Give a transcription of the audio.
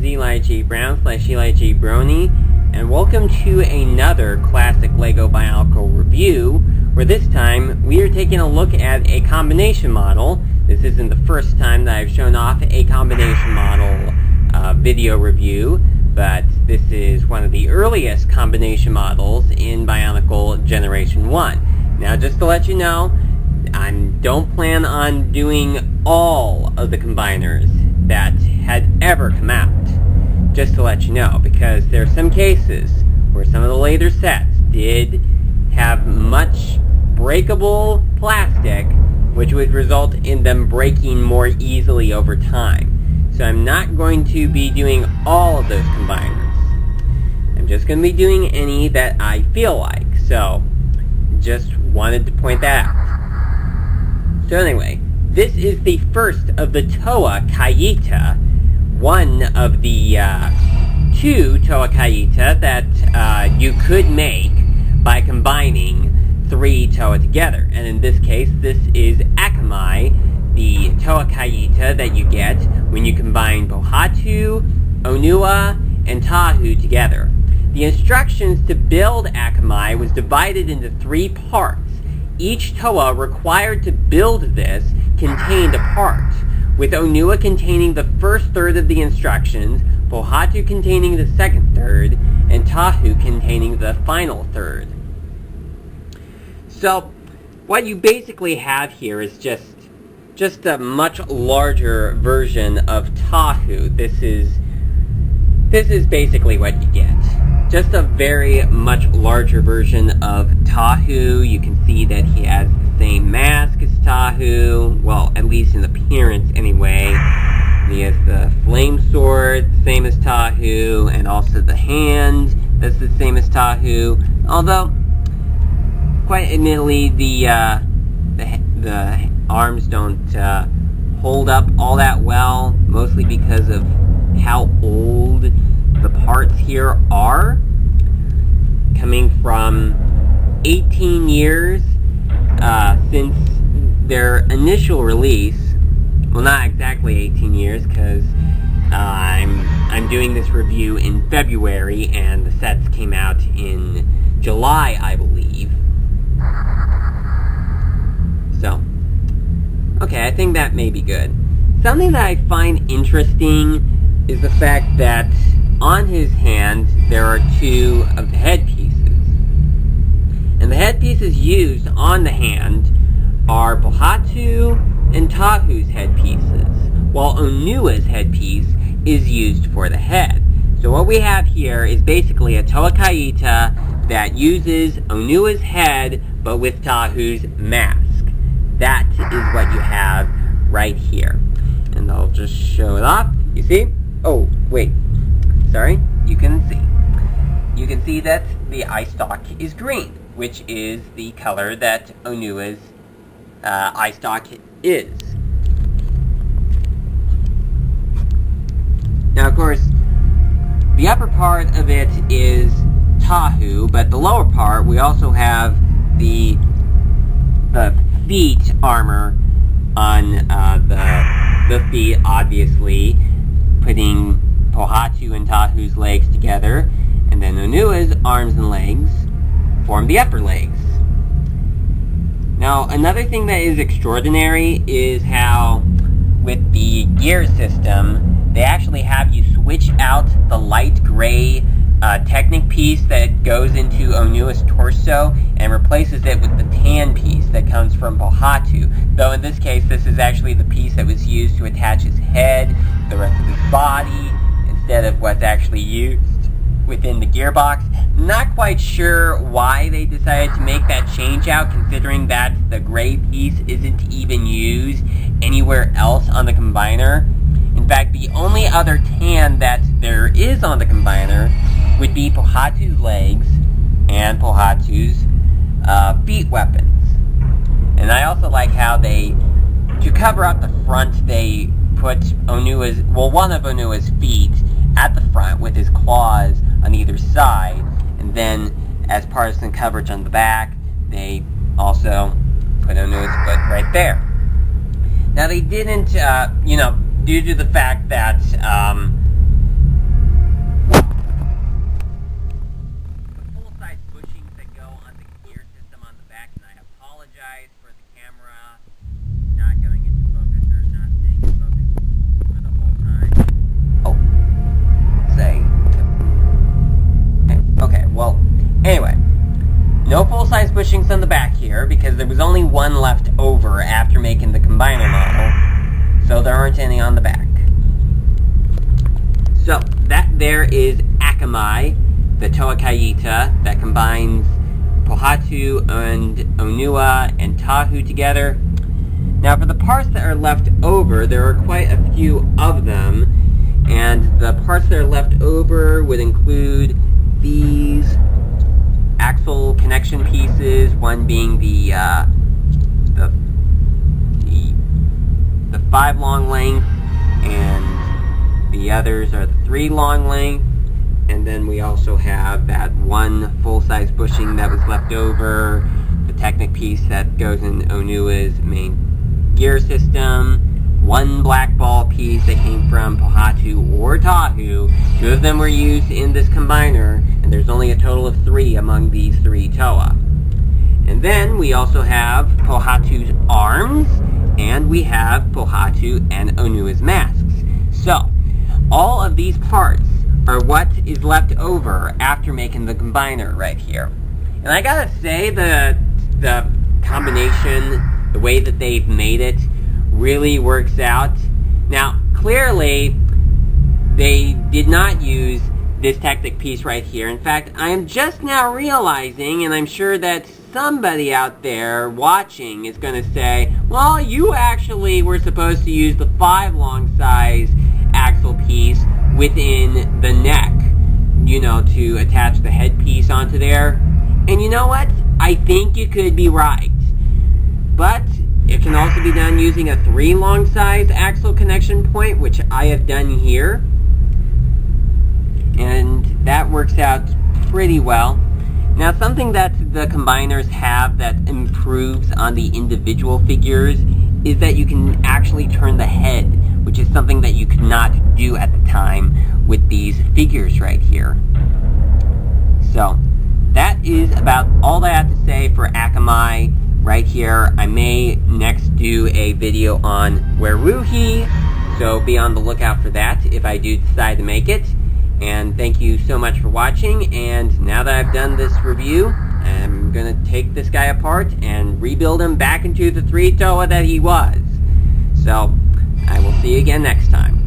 ZLightJBrown/ElightJBrony, and welcome to another classic LEGO Bionicle review, where this time we are taking a look at a combination model. This isn't the first time that I've shown off a combination model video review, but this is one of the earliest combination models in Bionicle Generation 1. Now, just to let you know, I don't plan on doing all of the combiners that had ever come out. Just to let you know, because there are some cases where some of the later sets did have much breakable plastic, which would result in them breaking more easily over time. So I'm not going to be doing all of those combiners. I'm just going to be doing any that I feel like. So, just wanted to point that out. So anyway, this is the first of the Toa Kaita, one of the two Toa Kaita that you could make by combining three Toa together. And in this case, this is Akamai, the Toa Kaita that you get when you combine Pohatu, Onua, and Tahu together. The instructions to build Akamai was divided into three parts. Each Toa required to build this contained a part, with Onua containing the first third of the instructions, Pohatu containing the second third, and Tahu containing the final third. So, what you basically have here is just a much larger version of Tahu. This is basically what you get. Just a very much larger version of Tahu. You can see that he has the same mask as Tahu, well, at least in appearance anyway. He has the flame sword, same as Tahu, and also the hand, that's the same as Tahu. Although, quite admittedly, the arms don't hold up all that well, mostly because of how old the parts here are, coming from 18 years since their initial release. Well, not exactly 18 years, because I'm doing this review in February, and the sets came out in July, I believe. So, okay, I think that may be good. Something that I find interesting is the fact that on his hand, there are two of the headpieces. And the headpieces used on the hand are Pohatu and Tahu's headpieces, while Onua's headpiece is used for the head. So what we have here is basically a Toa Kaita that uses Onua's head, but with Tahu's mask. That is what you have right here. And I'll just show it off. You see? Oh, wait. Sorry, you can see. You can see that the eye stalk is green, which is the color that Onua's eye stalk is. Now, of course, the upper part of it is Tahu, but the lower part, we also have the feet armor on the feet, obviously, putting Pohatu and Tahu's legs together, and then Onua's arms and legs form the upper legs. Now, another thing that is extraordinary is how, with the gear system, they actually have you switch out the light gray Technic piece that goes into Onua's torso and replaces it with the tan piece that comes from Pohatu. Though in this case, this is actually the piece that was used to attach his head, the rest of his body, instead of what's actually used within the gearbox. Not quite sure why they decided to make that change out, considering that the gray piece isn't even used anywhere else on the combiner. In fact, the only other tan that there is on the combiner would be Pohatu's legs and Pohatu's feet weapons. And I also like how they, to cover up the front, they put one of Onua's feet at the front with his claws on either side, and then as partisan coverage on the back, they also put Onua's foot right there. Now, they didn't, due to the fact that there was only one left over after making the combiner model, so there aren't any on the back. So, that there is Akamai, the Toa Kaita, that combines Pohatu and Onua and Tahu together. Now, for the parts that are left over, there are quite a few of them, and the parts that are left over would include these axle connection pieces, one being the 5 long length, and the others are the 3 long length. And then we also have that one full-size bushing that was left over, the Technic piece that goes in Onua's main gear system, one black ball piece that came from Pohatu or Tahu. 2 of them were used in this combiner, and there's only a total of 3 among these 3 Toa. And then we also have Pohatu's arms, and we have Pohatu and Onua's masks. So, all of these parts are what is left over after making the combiner right here. And I gotta say, the combination, the way that they've made it, really works out. Now, clearly, they did not use this Technic piece right here. In fact, I am just now realizing, and I'm sure that somebody out there watching is going to say, well, you actually were supposed to use the 5 long size axle piece within the neck, you know, to attach the headpiece onto there. And you know what? I think you could be right. But it can also be done using a 3 long size axle connection point, which I have done here. And that works out pretty well. Now, something that the combiners have that improves on the individual figures is that you can actually turn the head, which is something that you could not do at the time with these figures right here. So, that is about all I have to say for Akamai right here. I may next do a video on Weruhi, so be on the lookout for that if I do decide to make it. And thank you so much for watching, and now that I've done this review, I'm going to take this guy apart and rebuild him back into the 3 Toa that he was. So, I will see you again next time.